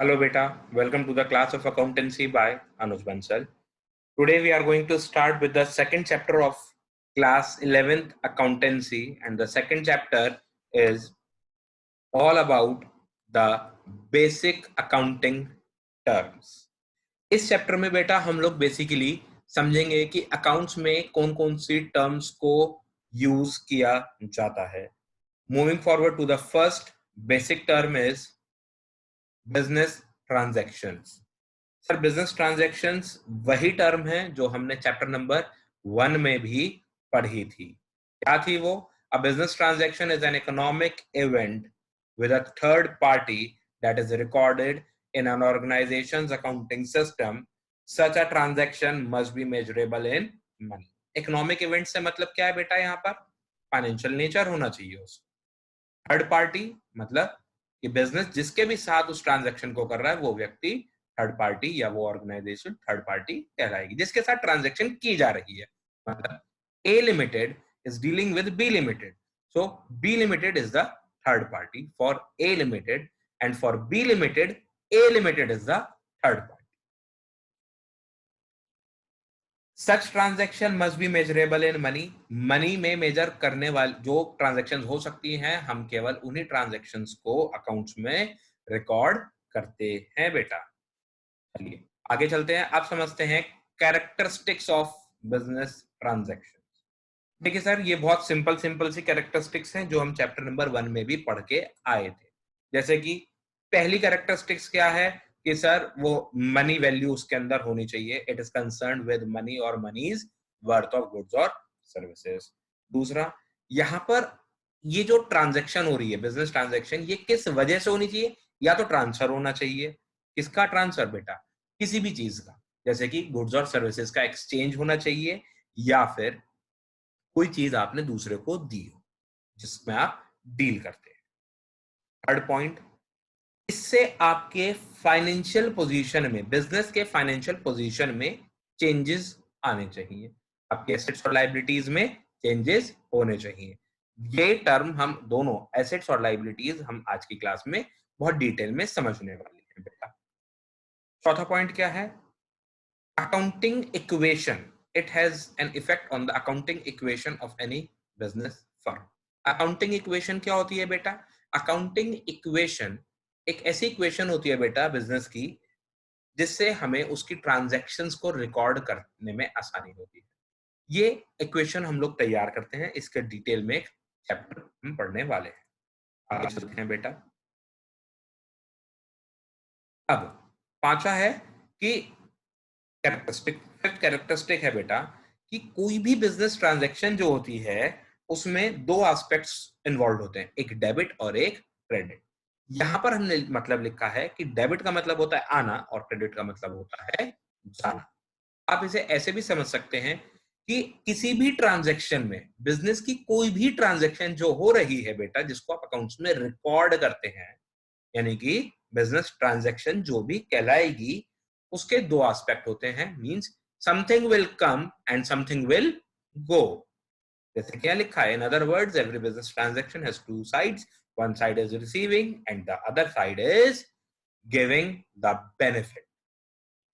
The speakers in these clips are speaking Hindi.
Hello beta, welcome to the class of accountancy by Anuj Bansal. Today we are going to start with the second chapter of class 11th accountancy, and the second chapter is all about the basic accounting terms. इस चैप्टर में बेटा हम लोग बेसिकली समझेंगे कि अकाउंट्स में कौन कौन सी टर्म्स को यूज किया जाता है. Moving forward to the first basic term is business transactions. Sir business transactions वही टर्म है जो हमने चैप्टर नंबर 1 में भी पढ़ी थी. क्या थी वो? A business transaction is an economic event with a third party that is recorded in an organization's accounting system. Such a transaction must be measurable in money. Economic event से मतलब क्या है बेटा? यहाँ पर फाइनेंशियल नेचर होना चाहिए उसका. थर्ड पार्टी मतलब कि बिजनेस जिसके भी साथ उस ट्रांजैक्शन को कर रहा है वो व्यक्ति थर्ड पार्टी या वो ऑर्गेनाइजेशन थर्ड पार्टी कहलाएगी जिसके साथ ट्रांजैक्शन की जा रही है. मतलब A limited is dealing with B limited, so B limited is the third party for A limited, and for B limited, A limited is the third party. Such transaction must be measurable in money. Money में मेजर करने वाली जो ट्रांजैक्शंस हो सकती हैं हम केवल उन्हीं ट्रांजैक्शंस को अकाउंट्स में रिकॉर्ड करते हैं बेटा. चलिए आगे चलते हैं. आप समझते हैं कैरेक्टरिस्टिक्स ऑफ बिजनेस ट्रांजैक्शन. देखिए सर ये बहुत सिंपल सी कैरेक्टरिस्टिक्स हैं जो हम चैप्टर नंबर 1 में भी पढ़ के आए थे. जैसे कि पहली कैरेक्टरिस्टिक्स क्या है कि सर वो मनी वैल्यू उसके अंदर होनी चाहिए. It is concerned with money और मनीज वर्थ ऑफ गुड्स और सर्विसेज. दूसरा, यहाँ पर ये जो ट्रांजैक्शन हो रही है बिजनेस ट्रांजैक्शन, ये किस वजह से होनी चाहिए? या तो ट्रांसफर होना चाहिए. किसका ट्रांसफर बेटा? किसी भी चीज का, जैसे कि गुड्स और सर्विसेज का एक्सचेंज होना चाहिए, या फिर कोई चीज आपने दूसरे को दी हो जिसमें आप डील करते हैं. थर्ड पॉइंट, इससे आपके फाइनेंशियल पोजीशन में, बिजनेस के फाइनेंशियल पोजीशन में चेंजेस आने चाहिए. आपके एसेट्स और लायबिलिटीज में चेंजेस होने चाहिए. ये टर्म हम दोनों एसेट्स और लायबिलिटीज हम आज की क्लास में बहुत डिटेल में समझने वाले हैं बेटा. चौथा पॉइंट क्या है? Accounting equation. It has an effect on the accounting equation of any business firm. Accounting equation क्या होती है बेटा? Accounting equation एक ऐसी इक्वेशन होती है बेटा बिजनेस की जिससे हमें उसकी ट्रांजैक्शंस को रिकॉर्ड करने में आसानी होती है. ये इक्वेशन हम लोग तैयार करते हैं. इसके डिटेल में एक चैप्टर हम पढ़ने वाले हैं. आगे चलते हैं बेटा. अब पांचवा है कि फिफ्थ कैरेक्टरिस्टिक है बेटा कि कोई भी बिजनेस ट्रांजैक्शन जो होती है उसमें दो एस्पेक्ट्स इन्वॉल्व होते हैं, एक डेबिट और एक क्रेडिट. यहां पर हमने मतलब लिखा है कि डेबिट का मतलब होता है आना और क्रेडिट का मतलब होता है जाना. आप इसे ऐसे भी समझ सकते हैं कि किसी भी ट्रांजैक्शन में, बिजनेस की कोई भी ट्रांजैक्शन जो हो रही है बेटा जिसको आप अकाउंट्स में रिकॉर्ड करते हैं, यानी कि बिजनेस ट्रांजैक्शन जो भी कहलाएगी उसके दो एस्पेक्ट होते हैं. Means something will come and something will go. जैसे क्या लिखा है? In other words every business transaction has two sides. One side is receiving end the other side is giving the benefit.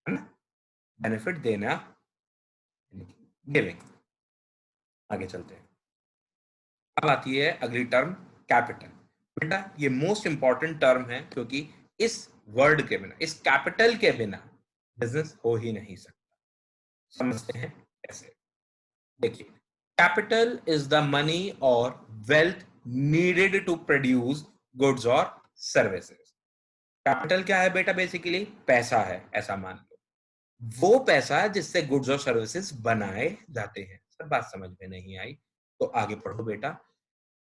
Benefit देना, गिविंग. आगे चलते हैं. अब आती है अगली टर्म, कैपिटल. बेटा ये मोस्ट इंपॉर्टेंट टर्म है क्योंकि इस वर्ड के बिना, इस कैपिटल के बिना बिजनेस हो ही नहीं सकता. समझते हैं कैसे? देखिए, कैपिटल इज द मनी और wealth needed to produce goods और सर्विसेज. कैपिटल क्या है बेटा? बेसिकली पैसा है, ऐसा मान लो. वो पैसा जिससे गुड्स और सर्विसेज बनाए जाते हैं. सब बात समझ में नहीं आई तो आगे पढ़ो बेटा.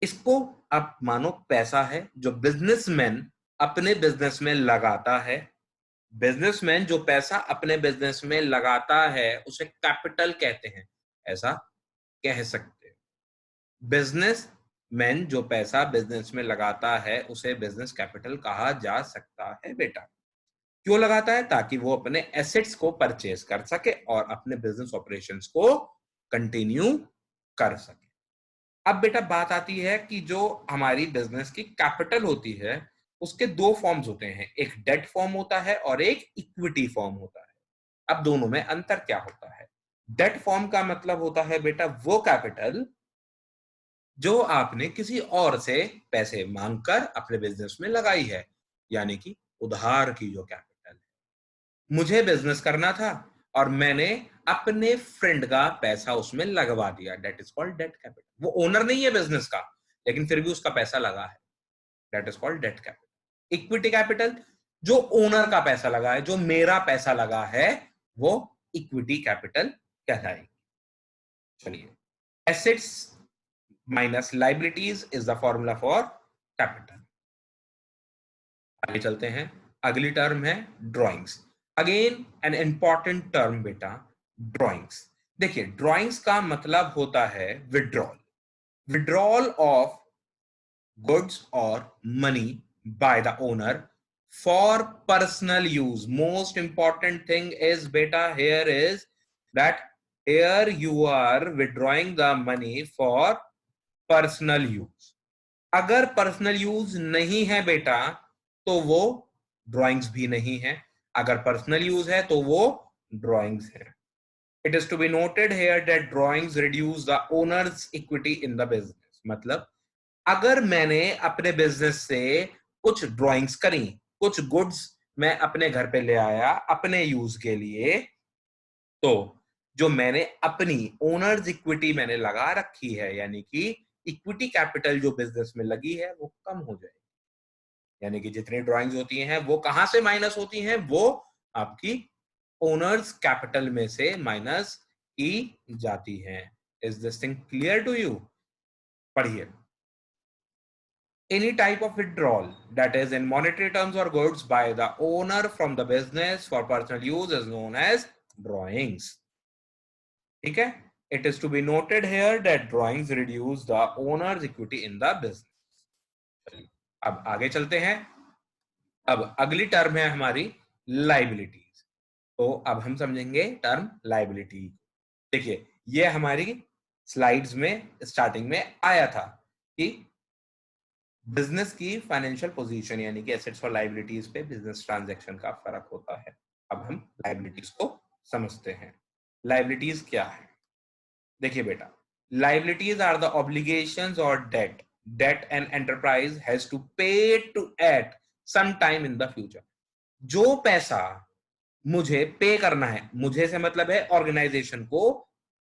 इसको आप मानो पैसा है जो बिजनेसमैन अपने बिजनेस में लगाता है. बिजनेसमैन जो पैसा अपने बिजनेस में लगाता है उसे कैपिटल कहते हैं, ऐसा कह सकते हैं. बिजनेसमैन जो पैसा बिजनेस में लगाता है उसे बिजनेस कैपिटल कहा जा सकता है बेटा. क्यों लगाता है? ताकि वो अपने एसेट्स को परचेज कर सके और अपने बिजनेस ऑपरेशंस को कंटिन्यू कर सके. अब बेटा बात आती है कि जो हमारी बिजनेस की कैपिटल होती है उसके दो फॉर्म्स होते हैं, एक डेट फॉर्म होता है और एक इक्विटी फॉर्म होता है। अब दोनों में अंतर क्या होता है? डेट फॉर्म का मतलब होता है बेटा वो कैपिटल जो आपने किसी और से पैसे मांगकर अपने बिजनेस में लगाई है, यानी कि उधार की जो कैपिटल है। मुझे बिजनेस करना था और मैंने अपने फ्रेंड का पैसा उसमें लगवा दिया, that is called debt capital. वो ओनर नहीं है बिजनेस का, लेकिन फिर भी उसका पैसा लगा है, that is called debt capital. Equity capital जो ओनर का पैसा लगा है, जो मेरा पैसा लगा है, वो इक्विटी कैपिटल कहलाएगी। चलिए, assets minus liabilities is the formula for capital. आगे चलते हैं, अगली टर्म है drawings. Again an important term बेटा, ड्राइंग्स। देखिए, ड्राइंग्स का मतलब होता है withdrawal, withdrawal of goods or money by the owner for personal use. Most important thing is beta here is that here you are withdrawing the money for personal use. अगर पर्सनल यूज नहीं है बेटा तो वो ड्राइंग्स भी नहीं है, अगर पर्सनल यूज है तो वो ड्राइंग्स है। It is to be noted here that drawings reduce the owners equity in the business. मतलब अगर मैंने अपने बिजनेस से कुछ ड्राइंग्स करी, कुछ गुड्स मैं अपने घर पे ले आया अपने यूज के लिए, तो जो मैंने अपनी ओनर्स इक्विटी मैंने लगा रखी है, यानी कि इक्विटी कैपिटल जो बिजनेस में लगी है, वो कम हो जाएगी। यानी कि जितनी ड्राइंग्स होती हैं वो कहां से माइनस होती हैं? वो आपकी ओनर्स कैपिटल में से माइनस की जाती हैं। Is this thing clear to you? पढ़िए, any type of withdrawal that is in monetary terms or goods by the owner from the business for personal use is known as drawings. ठीक है? It is to be noted here that drawings reduce the owner's equity in the business. अब आगे चलते हैं। अब अगली टर्म है हमारी लाइबिलिटीज। तो अब हम समझेंगे टर्म लाइबिलिटी। देखिए, ये हमारी स्लाइड्स में स्टार्टिंग में आया था कि बिजनेस की फाइनेंशियल पोजीशन यानी कि एसेट्स और लाइबिलिटीज पे बिजनेस ट्रांजैक्शन का फर्क होता है। अब हम लाइबिलिटीज को समझते हैं। लाइबिलिटीज क्या है? देखिए बेटा, लाइबिलिटीज आर द ऑब्लिगेशंस और debt debt an enterprise has to pay to at some time in the future. जो पैसा मुझे पे करना है, मुझे से मतलब है ऑर्गेनाइजेशन को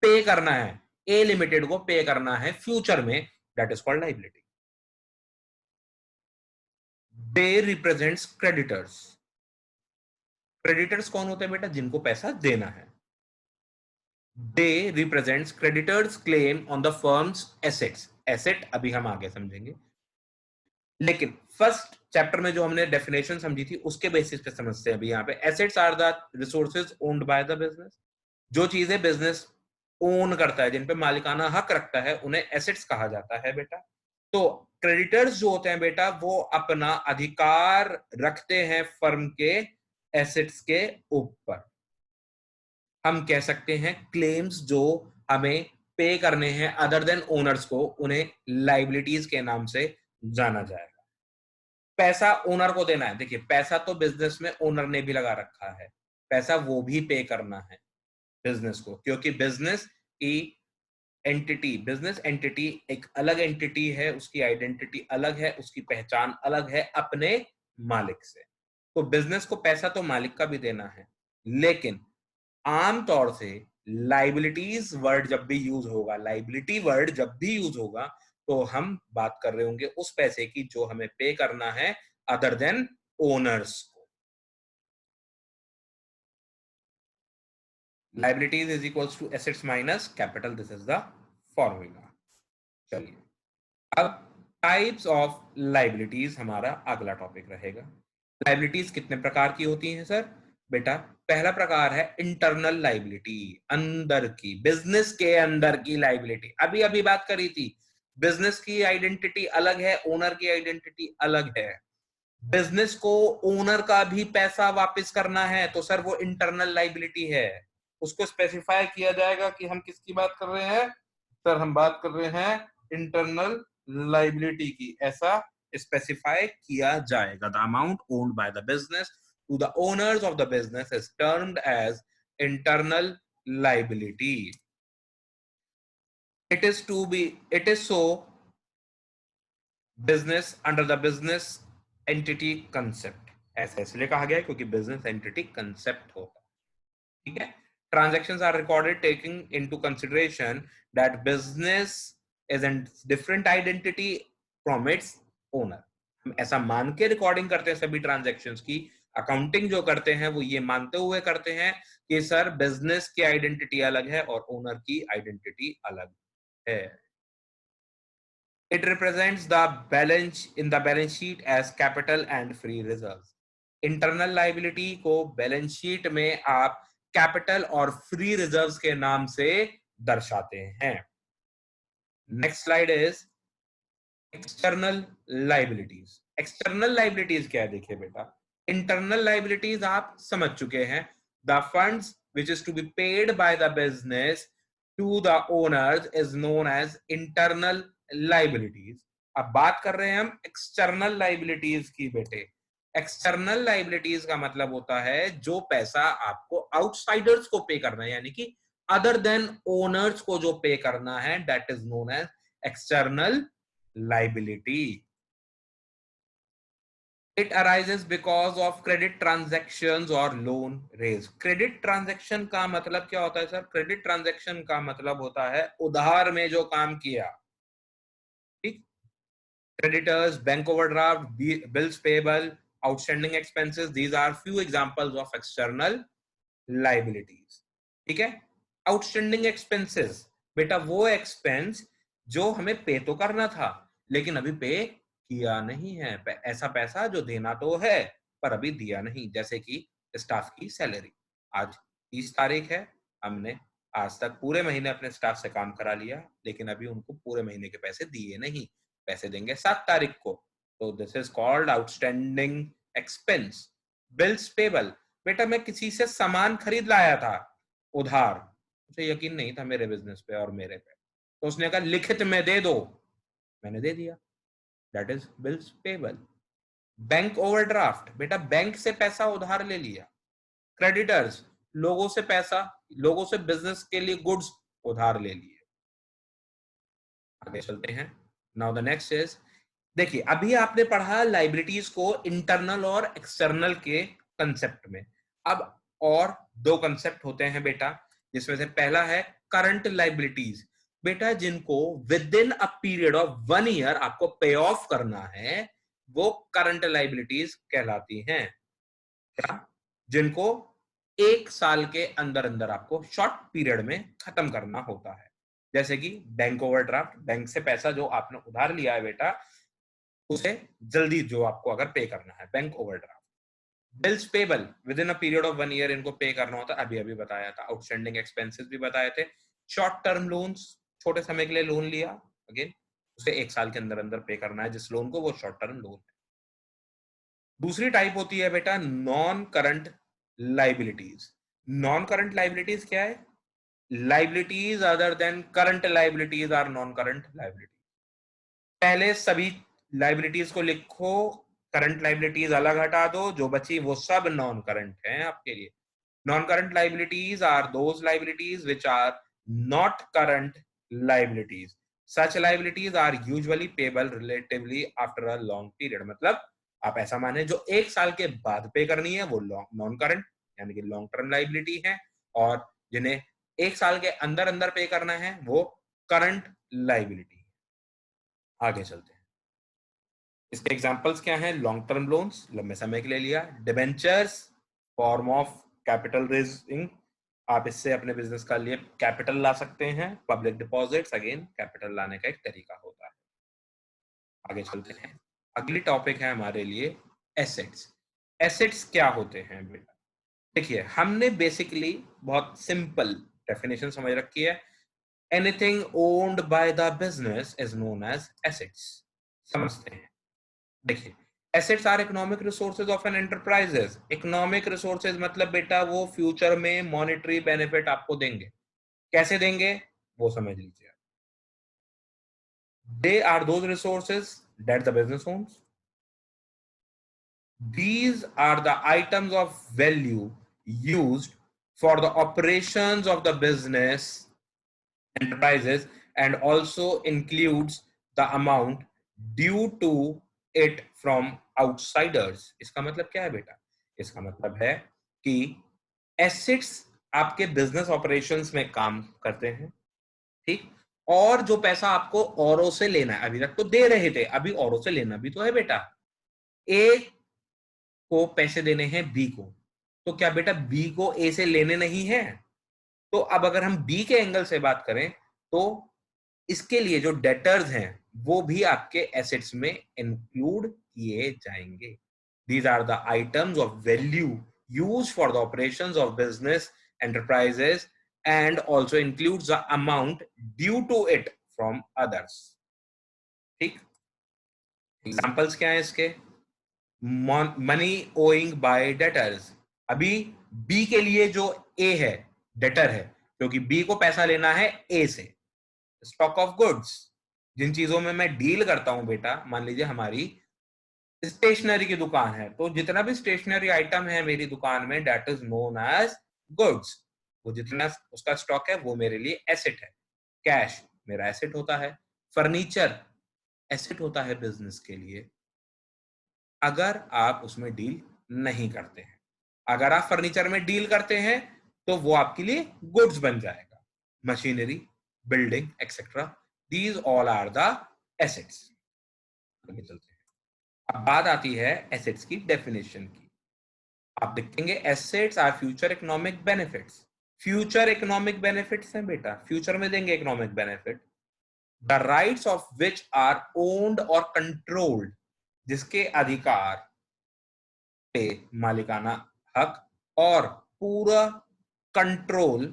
पे करना है, ए लिमिटेड को पे करना है फ्यूचर में, that is called liability. They represents creditors. Creditors कौन होते हैं बेटा? जिनको पैसा देना है। They represents creditors claim on the firm's assets. Asset अभी हम आगे समझेंगे, लेकिन फर्स्ट चैप्टर में जो हमने डेफिनेशन समझी थी उसके बेसिस पे समझते हैं। अभी यहाँ पे assets are the resources owned by the business. जो चीजें बिजनेस ओन करता है, जिन पे मालिकाना हक रखता है, उन्हें एसेट्स कहा जाता है बेटा। तो क्रेडिटर्स जो होते हैं बेटा, वो अपना अधिकार रखते हैं फर्म के एसेट्स के ऊपर। हम कह सकते हैं क्लेम्स जो हमें पे करने हैं अदर देन ओनर्स को, उन्हें लाइबिलिटीज के नाम से जाना जाएगा। पैसा ओनर को देना है। देखिए, पैसा तो बिजनेस में ओनर ने भी लगा रखा है, पैसा वो भी पे करना है बिजनेस को, क्योंकि बिजनेस की एंटिटी, बिजनेस एंटिटी एक अलग एंटिटी है, उसकी आइडेंटिटी अलग है, उसकी पहचान अलग है अपने मालिक से। तो बिजनेस को पैसा तो मालिक का भी देना है, लेकिन आमतौर से लाइबिलिटीज वर्ड जब भी यूज होगा, लाइबिलिटी वर्ड जब भी यूज होगा, तो हम बात कर रहे होंगे उस पैसे की जो हमें पे करना है अदर देन ओनर्स को। Liabilities is equals to assets minus capital, this is the formula. चलिए, अब टाइप्स ऑफ लाइबिलिटीज हमारा अगला टॉपिक रहेगा। लाइबिलिटीज कितने प्रकार की होती हैं सर? बेटा, पहला प्रकार है इंटरनल लाइबिलिटी, अंदर की, बिजनेस के अंदर की लाइबिलिटी। अभी अभी बात करी थी, बिजनेस की आइडेंटिटी अलग है, ओनर की आइडेंटिटी अलग है। बिजनेस को ओनर का भी पैसा वापस करना है तो सर वो इंटरनल लाइबिलिटी है। उसको स्पेसिफाई किया जाएगा कि हम किसकी बात कर रहे हैं। सर हम बात कर रहे हैं इंटरनल लाइबिलिटी की। ऐसा स्पेसिफाई किया जाएगा। The amount owned by the business to the owners of the business is termed as internal liability. it is so business under the business entity concept, ऐसे इसलिए कहा गया है क्योंकि बिजनेस एंटिटी कंसेप्ट होगा। ठीक है, transactions are recorded taking into consideration that business is an different identity from its owner. हम ऐसा मान के रिकॉर्डिंग करते हैं सभी ट्रांजैक्शंस की। अकाउंटिंग जो करते हैं वो ये मानते हुए करते हैं कि सर बिजनेस की आइडेंटिटी अलग है और ओनर की आइडेंटिटी अलग है। It represents the balance in the balance sheet as capital and free reserves. Internal liability को बैलेंस शीट में आप कैपिटल और फ्री रिजर्व्स के नाम से दर्शाते हैं। Next slide is external liabilities. External liabilities क्या है देखिए बेटा, इंटरनल लाइबिलिटीज आप समझ चुके हैं, the funds which is to be paid by the business to the owners is known as internal liabilities. अब बात कर रहे हैं हम एक्सटर्नल लाइबिलिटीज की बेटे। एक्सटर्नल लाइबिलिटीज का मतलब होता है जो पैसा आपको आउटसाइडर्स को पे करना है, यानी कि अदर देन ओनर्स को जो पे करना है, that is known as external liability. It arises because of credit transactions or loan raise. Credit transaction का मतलब क्या होता है सर? Credit transaction का मतलब होता है उधार में जो काम किया। ठीक, creditors, bank overdraft, bills payable, outstanding expenses, these are few examples of external liabilities. ठीक है, आउटस्टैंडिंग एक्सपेंसेस बेटा वो एक्सपेंस जो हमें पे तो करना था लेकिन अभी पे किया नहीं है, ऐसा पैसा जो देना तो है पर अभी दिया नहीं। जैसे कि स्टाफ की सैलरी, आज 30 तारीख है, हमने आज तक पूरे महीने अपने स्टाफ से काम करा लिया लेकिन अभी उनको पूरे महीने के पैसे दिए नहीं, पैसे देंगे 7 तारीख को, तो this is called outstanding expense. Bills payable, बेटा मैं किसी से सामान खरीद लाया था उधार, उसे यकीन नहीं था मेरे बिजनेस पे और मेरे पे, तो उसने कहा लिखित में दे दो, मैंने दे दिया, that is bills payable. Bank overdraft, बेटा बैंक से पैसा उधार ले लिया। क्रेडिटर्स, लोगों से पैसा, लोगों से बिजनेस के लिए गुड्स उधार ले लिए। आगे चलते हैं। नाउ द नेक्स्ट इज, देखिए अभी आपने पढ़ा लाइबिलिटीज को इंटरनल और एक्सटर्नल के कंसेप्ट में। अब और दो कंसेप्ट होते हैं बेटा, जिसमें से पहला है करंट लाइबिलिटीज। बेटा जिनको with in a period of 1 year आपको पे ऑफ करना है वो करंट लाइबिलिटीज कहलाती हैं। क्या? जिनको 1 साल के अंदर अंदर आपको शॉर्ट पीरियड में खत्म करना होता है। जैसे कि बैंक ओवरड्राफ्ट, बैंक से पैसा जो आपने उधार लिया है बेटा उसे जल्दी जो आपको अगर पे करना है, bank overdraft. Bills payable with in a period of 1 year इनको पे करना होता है, अभी अभी बताया था। आउटस्टैंडिंग एक्सपेंसेस भी बताए थे। शॉर्ट टर्म लोन्स, छोटे समय के लिए लोन लिया, अगेन उसे 1 साल के अंदर अंदर पे करना है जिस लोन को, वो शॉर्ट टर्म लोन है। दूसरी टाइप होती है बेटा non current liabilities. Non current liabilities क्या है? Liabilities other than current liabilities are non current liabilities. पहले सभी लाइबिलिटीज को लिखो, करंट लाइबिलिटीज अलग हटा दो, जो बची वो सब नॉन करंट हैं आपके लिए। Non current liabilities are those liabilities which are not current liabilities. Such liabilities are usually payable relatively after a long period. मतलब आप ऐसा माने जो 1 साल के बाद पे करनी है वो नॉन करंट यानी कि लॉन्ग टर्म लाइबिलिटी है, और जिन्हें 1 साल के अंदर अंदर पे करना है वो करंट लाइबिलिटी। आगे चलते हैं। इसके एग्जांपल्स क्या हैं? लॉन्ग टर्म लोन्स, लंबे समय के लिए लिया। Debentures, form of capital raising, आप इससे अपने बिजनेस का लिए कैपिटल ला सकते हैं। पब्लिक डिपॉजिट्स, अगेन कैपिटल लाने का एक तरीका होता है। आगे चलते हैं। अगली टॉपिक है हमारे लिए एसेट्स। एसेट्स क्या होते हैं बेटा? देखिए हमने बेसिकली बहुत सिंपल डेफिनेशन समझ रखी है। Anything owned by the business is known as assets. समझते हैं। देखिए assets are economic resources of an enterprises. Economic resources मतलब बेटा वो फ्यूचर में मॉनेटरी बेनिफिट आपको देंगे। कैसे देंगे वो समझ लीजिए। They are those resources that the business owns. These are the items of value used for the operations of the business enterprises and also includes the amount due to it from outsiders. इसका मतलब क्या है बेटा? इसका मतलब है कि एसेट्स आपके बिजनेस ऑपरेशंस में काम करते हैं, ठीक, और जो पैसा आपको औरों से लेना है, अभी तक तो दे रहे थे, अभी औरों से लेना भी तो है बेटा। ए को पैसे देने हैं बी को, तो क्या बेटा बी को ए से लेने नहीं है? तो अब अगर हम बी के एंगल से बात करें तो इसके लिए जो डेटर्स हैं वो भी आपके एसेट्स में इंक्लूड किए जाएंगे। These are the items of value use for the operations of business enterprises and also includes the amount due to it from others. ठीक, एग्जांपल्स क्या है इसके? Money owing by debtors. अभी बी के लिए जो ए है डेटर है, क्योंकि बी को पैसा लेना है ए से। स्टॉक ऑफ गुड्स, जिन चीजों में मैं डील करता हूं बेटा, मान लीजिए हमारी स्टेशनरी की दुकान है, तो जितना भी स्टेशनरी आइटम है मेरी दुकान में that is known as goods. वो जितना उसका स्टॉक है वो मेरे लिए एसेट है। कैश मेरा एसेट होता है। फर्नीचर एसेट होता है बिजनेस के लिए, अगर आप उसमें डील नहीं करते हैं। अगर आप फर्नीचर में डील करते हैं तो वो आपके लिए गुड्स बन जाएगा। Machinery, building etcetera, these all are the assets. चलते हैं, अब बात आती है एसेट्स की डेफिनेशन की। आप देखेंगे assets are future economic benefits. Future economic benefits हैं बेटा, फ्यूचर में देंगे economic benefit. The rights of which are owned और कंट्रोल्ड, जिसके अधिकार पे मालिकाना हक और पूरा कंट्रोल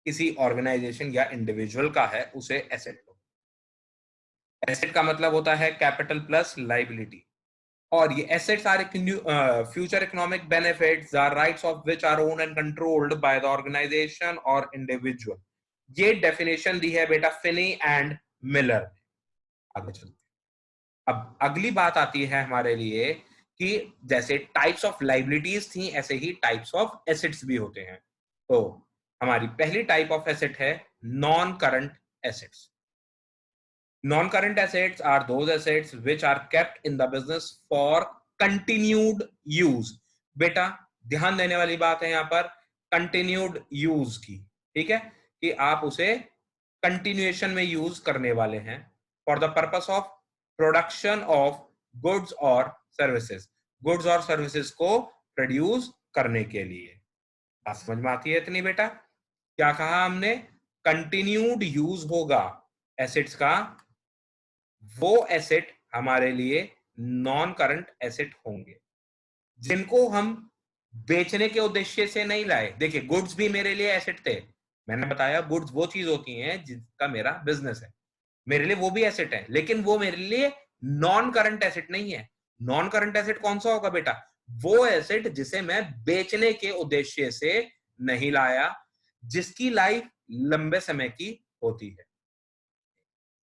किसी ऑर्गेनाइजेशन या इंडिविजुअल का है, उसे एसेट। एसेट का मतलब होता है कैपिटल प्लस लाइबिलिटी, और ये assets are future economic benefits are rights of which are owned and controlled by the organisation और इंडिविजुअल। ये डेफिनेशन दी है बेटा फिनी एंड मिलर। आगे चलते हैं। अब अगली बात आती है हमारे लिए कि जैसे टाइप्स ऑफ लाइबिलिटीज थी, ऐसे ही टाइप्स ऑफ एसेट्स भी होते हैं। तो हमारी पहली टाइप ऑफ एसेट है non current assets. Non-current assets are those assets which are kept in the business for continued use. बेटा ध्यान देने वाली बात है यहाँ पर continued use की, ठीक है, कि आप उसे continuation में यूज करने वाले हैं for the purpose of production of goods or services. goods और services को produce करने के लिए। बात समझ में आती है इतनी बेटा? क्या कहा हमने? continued use होगा एसेट्स का, वो एसेट हमारे लिए नॉन करंट एसेट होंगे जिनको हम बेचने के उद्देश्य से नहीं लाए। देखिए गुड्स भी मेरे लिए एसेट थे, मैंने बताया गुड्स वो चीज होती हैं जिसका मेरा बिजनेस है, मेरे लिए वो भी एसेट है, लेकिन वो मेरे लिए नॉन करंट एसेट नहीं है। नॉन करंट एसेट कौन सा होगा बेटा? वो एसेट जिसे मैं बेचने के उद्देश्य से नहीं लाया, जिसकी लाइफ लंबे समय की होती है।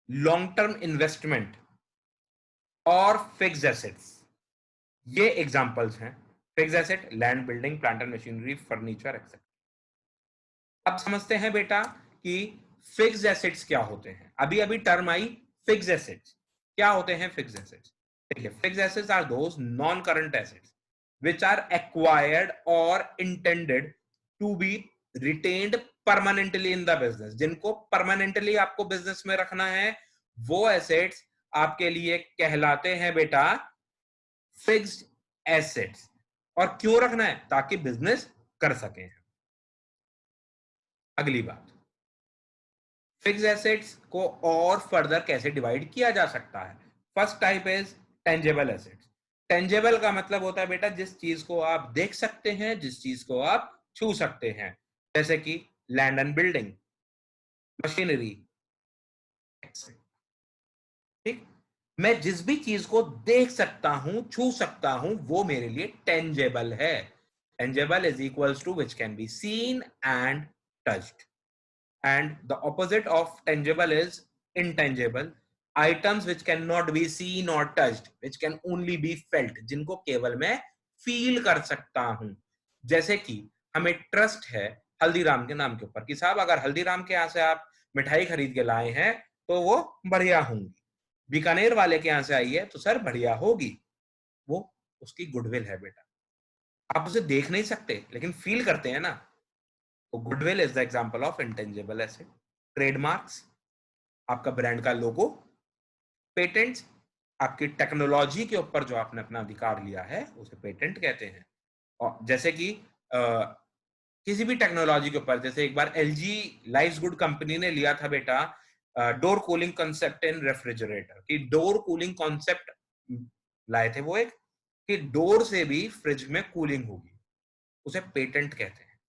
लॉन्ग टर्म इन्वेस्टमेंट और फिक्स्ड एसेट्स, ये एग्जांपल्स हैं। Fixed asset land, building, plant and machinery, furniture etcetera. अब समझते हैं बेटा कि फिक्स्ड एसेट्स क्या होते हैं। अभी अभी टर्म आई फिक्स्ड एसेट्स। क्या होते हैं फिक्स्ड एसेट्स? देखिए fixed assets are those non current assets which are acquired or intended to be retained permanently in the business। जिनको परमानेंटली आपको बिजनेस में रखना है, वो एसेट्स आपके लिए कहलाते हैं बेटा फिक्स्ड एसेट्स। और क्यों रखना है? ताकि बिजनेस कर सकें। अगली बात, फिक्स्ड एसेट्स को और फर्दर कैसे डिवाइड किया जा सकता है? First type is tangible assets. Tangible का मतलब होता है बेटा जिस चीज को आप देख सकते हैं, जिस चीज को आप छू सकते हैं, जैसे कि लैंड एंड बिल्डिंग, मशीनरी, ठीक। मैं जिस भी चीज को देख सकता हूं, छू सकता हूं, वो मेरे लिए टेंजेबल है। Tangible is equals to which can be seen and touched, and the opposite of tangible is intangible, items which cannot be seen or touched, which can only be felt, जिनको केवल मैं फील कर सकता हूं। जैसे कि हमें ट्रस्ट है हल्दीराम के नाम के ऊपर कि साहब अगर हल्दीराम के यहाँ से आप मिठाई खरीद के लाए हैं तो वो बढ़िया होंगी, बीकानेर वाले के यहाँ से आई है तो सर बढ़िया होगी। वो उसकी गुडविल है बेटा। आप उसे देख नहीं सकते लेकिन फील करते हैं ना। तो goodwill is the example of intangible asset. Trademarks, आपका ब्रांड का लोगो, पेटेंट्स, आपकी टेक्नोलॉजी के ऊपर जो आपने अपना अधिकार लिया है उसे पेटेंट कहते हैं। और जैसे कि किसी भी टेक्नोलॉजी के ऊपर, जैसे एक बार एलजी लाइव्स गुड कंपनी ने लिया था बेटा door cooling concept in refrigerator, कि डोर कूलिंग कॉन्सेप्ट लाए थे वो एक, कि डोर से भी फ्रिज में कूलिंग होगी, उसे पेटेंट कहते हैं।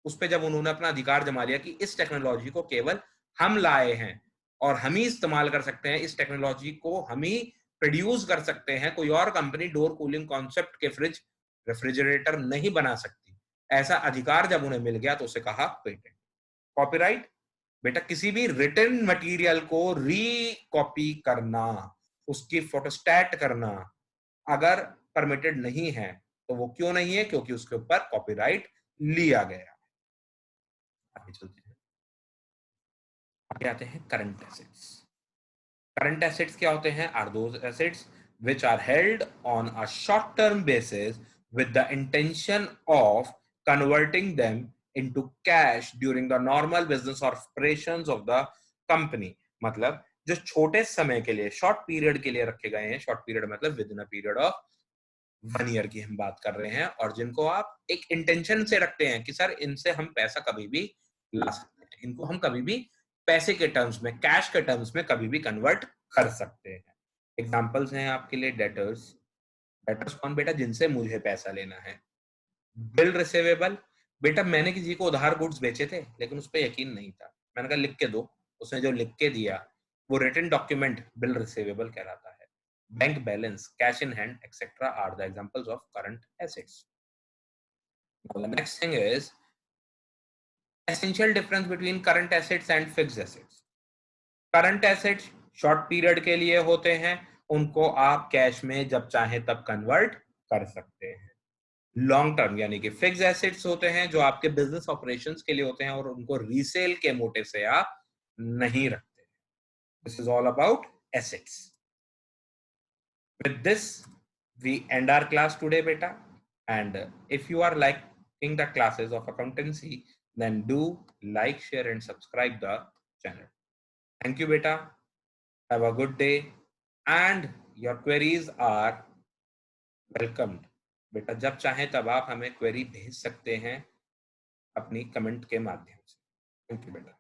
उस पे जब उन्होंने अपना अधिकार जमा लिया कि इस टेक्नोलॉजी को केवल हम लाए हैं और हम ही इस्तेमाल कर सकते हैं, इस टेक्नोलॉजी को हम ही प्रोड्यूस कर सकते हैं, कोई और कंपनी डोर कूलिंग कॉन्सेप्ट के फ्रिज रेफ्रिजरेटर नहीं बना सकती, ऐसा अधिकार जब उन्हें मिल गया तो उसे कहा पेटेंट। कॉपीराइट बेटा किसी भी रिटन मटेरियल को री-कॉपी करना, उसकी फोटोस्टैट करना अगर परमिटेड नहीं है तो वो क्यों नहीं है? क्योंकि उसके ऊपर कॉपीराइट लिया गया। आगे चलते हैं, आगे आते हैं करंट एसेट्स। करंट एसेट्स क्या होते हैं? Are those assets which are held on a short term basis with the intention of converting them into cash during the normal business operations of the company। मतलब जो छोटे समय के लिए, शॉर्ट पीरियड के लिए रखे गए हैं, शॉर्ट पीरियड मतलब with in a period of 1 year की हम बात कर रहे हैं, और जिनको आप एक इंटेंशन से रखते हैं कि सर इनसे हम पैसा कभी भी ला सकते हैं, इनको हम कभी भी पैसे के टर्म्स में, कैश के टर्म्स में कभी भी कन्वर्ट कर सकते हैं। एग्जांपल्स हैं आपके लिए डेटर्स। डेटर्स कौन बेटा? जिनसे मुझे पैसा लेना है। बिल रिसीवेबल बेटा मैंने किसी को उधार गुड्स बेचे थे लेकिन उस पर यकीन नहीं था, मैंने कहा लिख के दो, उसने जो लिख के दिया वो रिटन डॉक्यूमेंट बिल रिसीवेबल कहलाता है। Bank balance, cash in hand etcetera are the examples of current assets. Now the next thing is essential difference between current assets and fixed assets। Current assets short period के लिए होते हैं, उनको आप कैश में जब चाहे तब कन्वर्ट कर सकते हैं। लॉन्ग टर्म यानी कि फिक्स एसेट्स होते हैं जो आपके बिजनेस ऑपरेशंस के लिए होते हैं और उनको रीसेल के मोटे से आप नहीं रखते। This is all about assets. With this, we end our class today, beta. And if you are liking the classes of accountancy, then do like, share, and subscribe the channel. Thank you, beta. Have a good day. And your queries are welcomed. बेटा जब चाहें तब आप हमें क्वेरी भेज सकते हैं अपनी कमेंट के माध्यम से। थैंक यू बेटा।